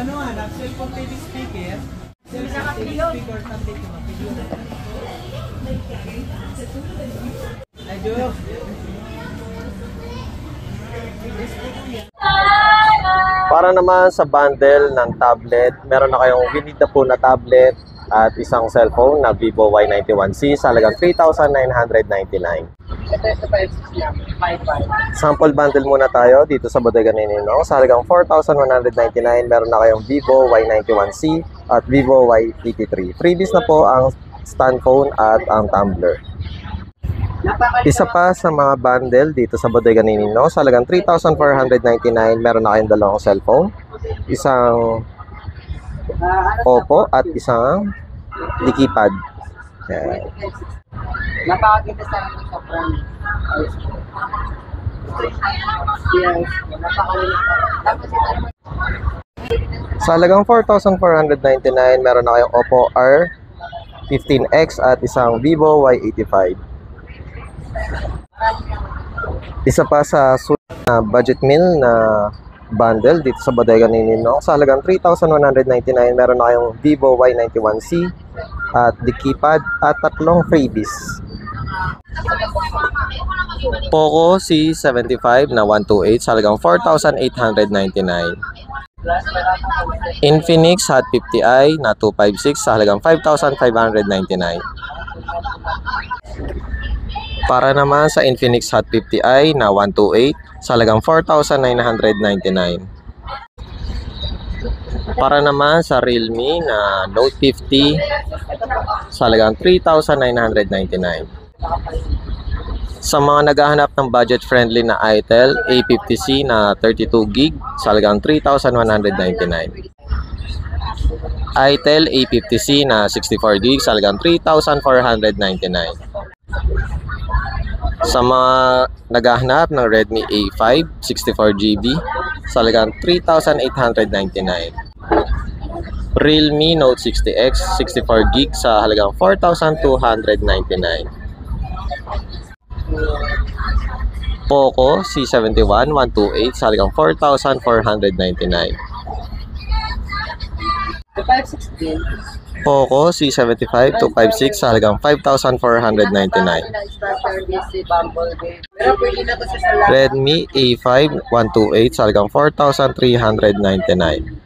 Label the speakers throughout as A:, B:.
A: ano hanap? Cellphone TV speaker? Cellphone TV speaker, tablet mo. Ayo.
B: Para naman sa bundle ng tablet, meron na kayong winid na po na tablet at isang cellphone na Vivo Y91C sa halagang 3,999. Sample bundle muna tayo dito sa Bodega ni Ninong. Sa halagang 4,199, meron na kayong Vivo Y91C at Vivo Y83. Freebies na po ang stand phone at ang tumbler. Isa pa sa mga bundle dito sa Bodega ni Ninong, sa halagang 3,499, meron na kayong dalawang cellphone, isang Oppo at isang Dikipad. Yan.
C: Napakaganda sa akin sa brand. Yes,
B: Sa halagang 4,499, meron na kayong Oppo R15X at isang Vivo Y85. Isa pa sa budget meal na bundle dito sa Bodega ni Ninong. Sa halagang 3,199, meron na kayong Vivo Y91C at Dikipad at tatlong freebies. Poco C75 na 128 sa halagang 4,899. Infinix Hot 50i na 256 sa halagang 5,599. Para naman sa Infinix Hot 50i na 128 sa halagang 4,999. Para naman sa Realme na Note 50 sa halagang 3,999. Sa mga naghahanap ng budget-friendly na Itel A50C na 32GB sa halagang 3,199. Itel A50C na 64GB sa halagang 3,499. Sa mga naghahanap ng Redmi A5 64GB sa halagang 3,899. Realme Note 60X 64GB sa halagang 4,299. Poco C71 128 sa halagang 4,499. Poco C75 256 sa halagang 5,499. Redmi A5 128 sa halagang 4,399.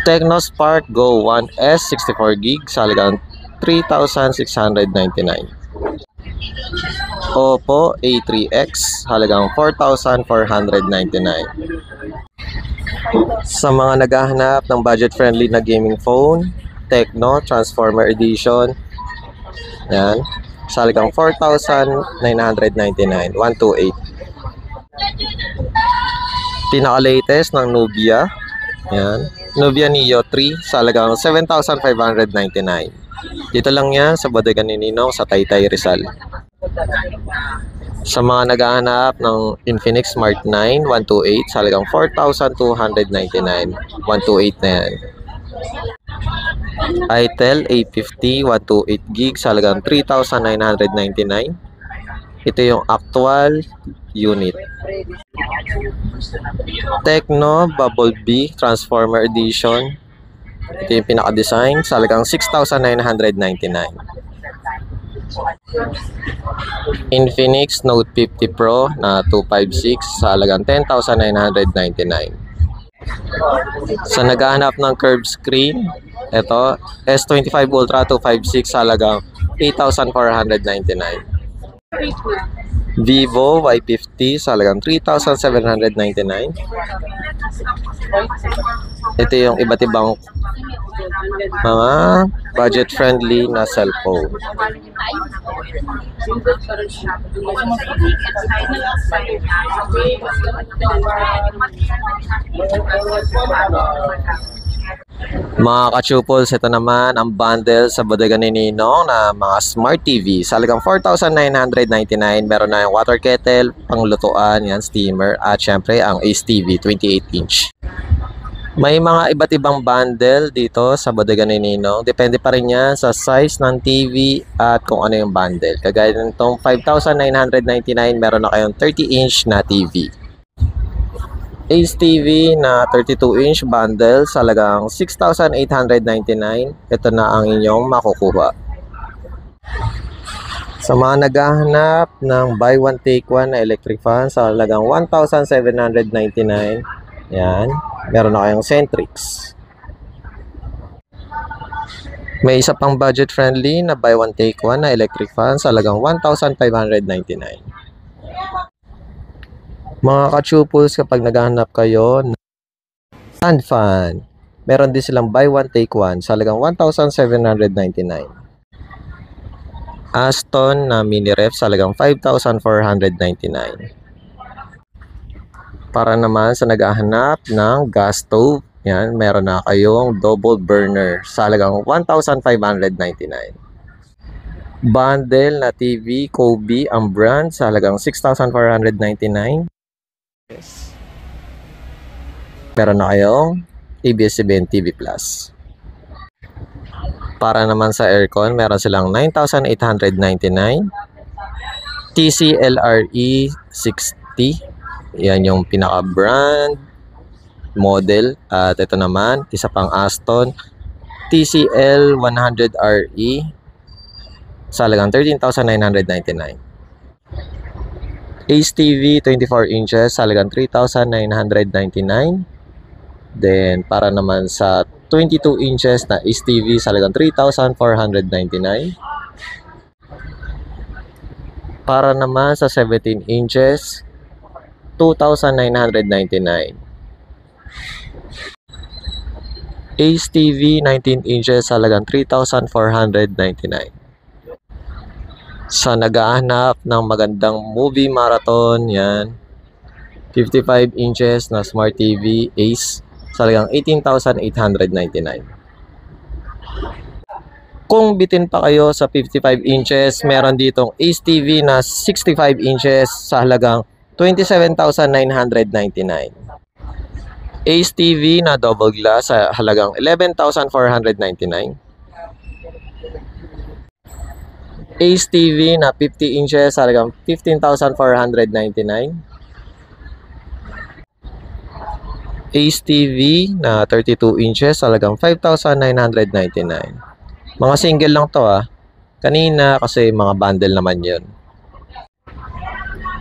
B: Tecno Spark Go 1S 64GB sa halagang 3,699. Oppo A3X halagang 4,499. Sa mga naghahanap ng budget-friendly na gaming phone, Tecno Transformer Edition, yan, sa halagang 4,999, 128. Pinaka-latest ng Nubia, yan, Nubia Neo 3 sa halagang 7,599. Dito lang yan sa Bodega ni Ninong sa Taytay, Rizal. Sa mga naghahanap ng Infinix Smart 9 128 sa halagang 4,299, 128 na yan. Itel A50 128GB sa halagang 3,999. Ito yung actual unit. Tecno Bubble B Transformer Edition. Ito yung pinaka-design sa halagang 6,999. Infinix Note 50 Pro na 256 sa halagang 10,999. Sa naghahanap ng curved screen, ito S25 Ultra 256 sa halagang 8,499. Vivo Y50 sa halagang 3,799. Ito yung iba't ibang mga budget-friendly na cellphone. Mga ka-chupols, ito naman ang bundle sa Bodega ni Ninong na mga Smart TV. Sa halagang 4,999, meron na yung water kettle, panglutuan, yan, steamer, at syempre ang Ace TV 28-inch. May mga iba't ibang bundle dito sa Bodega ni Ninong. Depende pa rin yan sa size ng TV at kung ano yung bundle. Kagaya nitong 5,999, meron na kayong 30-inch na TV. Ace TV na 32-inch bundle sa halagang 6,899. Ito na ang inyong makukuha. Sa mga naghahanap ng buy one take one na electric fan sa halagang 1,799, yan, meron na kayong Centrix. May isa pang budget friendly na buy one take one na electric fan sa halagang 1,599. Mga ka-chupos, kapag naghahanap kayo ng stand fan, meron din silang buy one take one sa halagang 1,799. Aston na mini ref sa halagang 5,499. Para naman sa naghahanap ng gas stove, yan, meron na kayong double burner sa halagang 1,599. Bundle na TV Kobe ang brand sa halagang 6,499. Meron na kayong ABS-CBN TV Plus. Para naman sa aircon, meron silang 9,899. TCLRE 60. Yan yung pinaka-brand model. At ito naman, isa pang Aston TCL 100RE sa halagang 13,999. Ace TV 24 inches sa halagang 3,999. Then, para naman sa 22 inches na Ace TV sa halagang 3,499. Para naman sa 17 inches, 2,999. Ace TV 19 inches sa halagang 3,499. Sa naghahanap ng magandang movie marathon, yan, 55 inches na Smart TV Ace sa halagang 18,899. Kung bitin pa kayo sa 55 inches, meron ditong Ace TV na 65 inches sa halagang 27,999. Ace TV na double glass sa halagang 11,499. Ace TV na 50 inches sa halagang 15,499. Ace TV na 32 inches sa halagang 5,999. Mga single lang to kanina kasi mga bundle naman yun.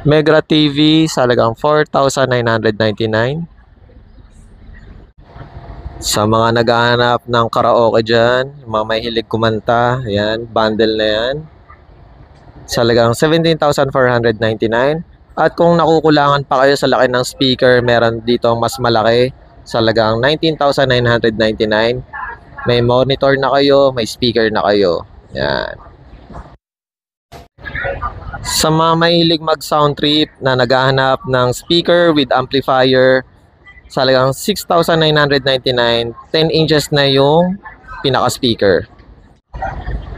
B: Mega TV sa halagang 4,999. Sa mga naghahanap ng karaoke dyan, mga may hilig kumanta, yan, bundle na yan. Sa halagang 17,499. At kung nakukulangan pa kayo sa laki ng speaker, meron dito mas malaki sa halagang 19,999. May monitor na kayo, may speaker na kayo. Yan. Sa mga mahilig mag-sound trip na naghahanap ng speaker with amplifier, sa halagang 6,999, 10 inches na yung pinaka-speaker.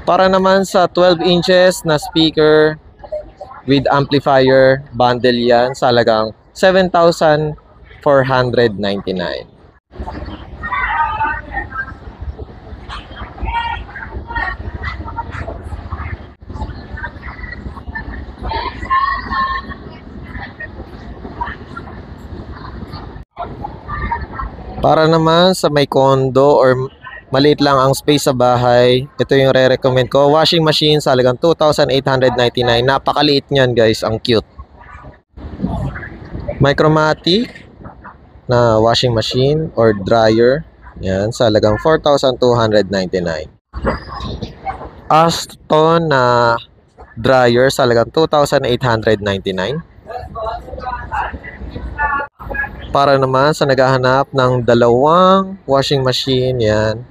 B: Para naman sa 12 inches na speaker with amplifier, bundle yan sa halagang 7,499. Para naman sa may condo or maliit lang ang space sa bahay, ito yung re-recommend ko. Washing machine sa halagang 2,899. Napakaliit niyan guys, ang cute. Micromatic na washing machine or dryer, yan, sa halagang 4,299. Aston na dryer sa halagang 2,899. Para naman sa naghahanap ng dalawang washing machine, yan,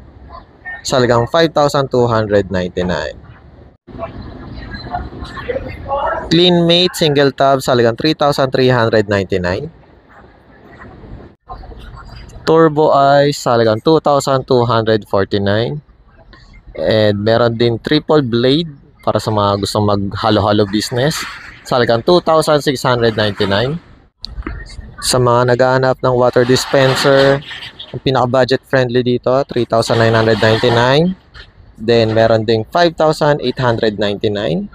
B: sa halagang 5,299. Cleanmate single tub sa halagang 3,399. Turbo Ice sa halagang 2,249. And meron din triple blade para sa mga gustong mag-halo-halo business sa halagang 2,699. Sa mga naghahanap ng water dispenser, ang pinaka-budget friendly dito, 3,999. Then, meron ding 5,899.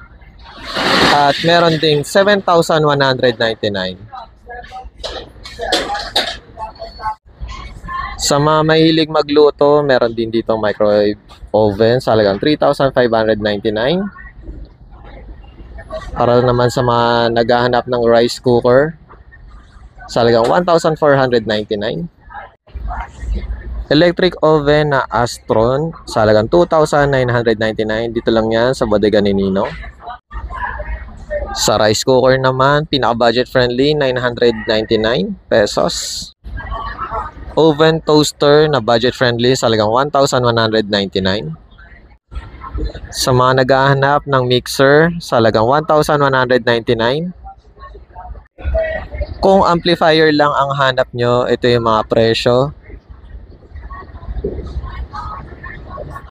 B: At meron ding 7,199. Sa mga mahilig magluto, meron din dito microwave oven sa halagang 3,599. Para naman sa mga naghahanap ng rice cooker, sa halagang 1,499. Electric oven na Astron sa halagang 2,999. Dito lang yan sa bodega ni Ninong. Sa rice cooker naman, pinaka-budget friendly, 999 pesos. Oven toaster na budget friendly sa halagang 1,199. Sa mga naghahanap ng mixer, sa halagang 1,199. Kung amplifier lang ang hanap nyo, ito yung mga presyo.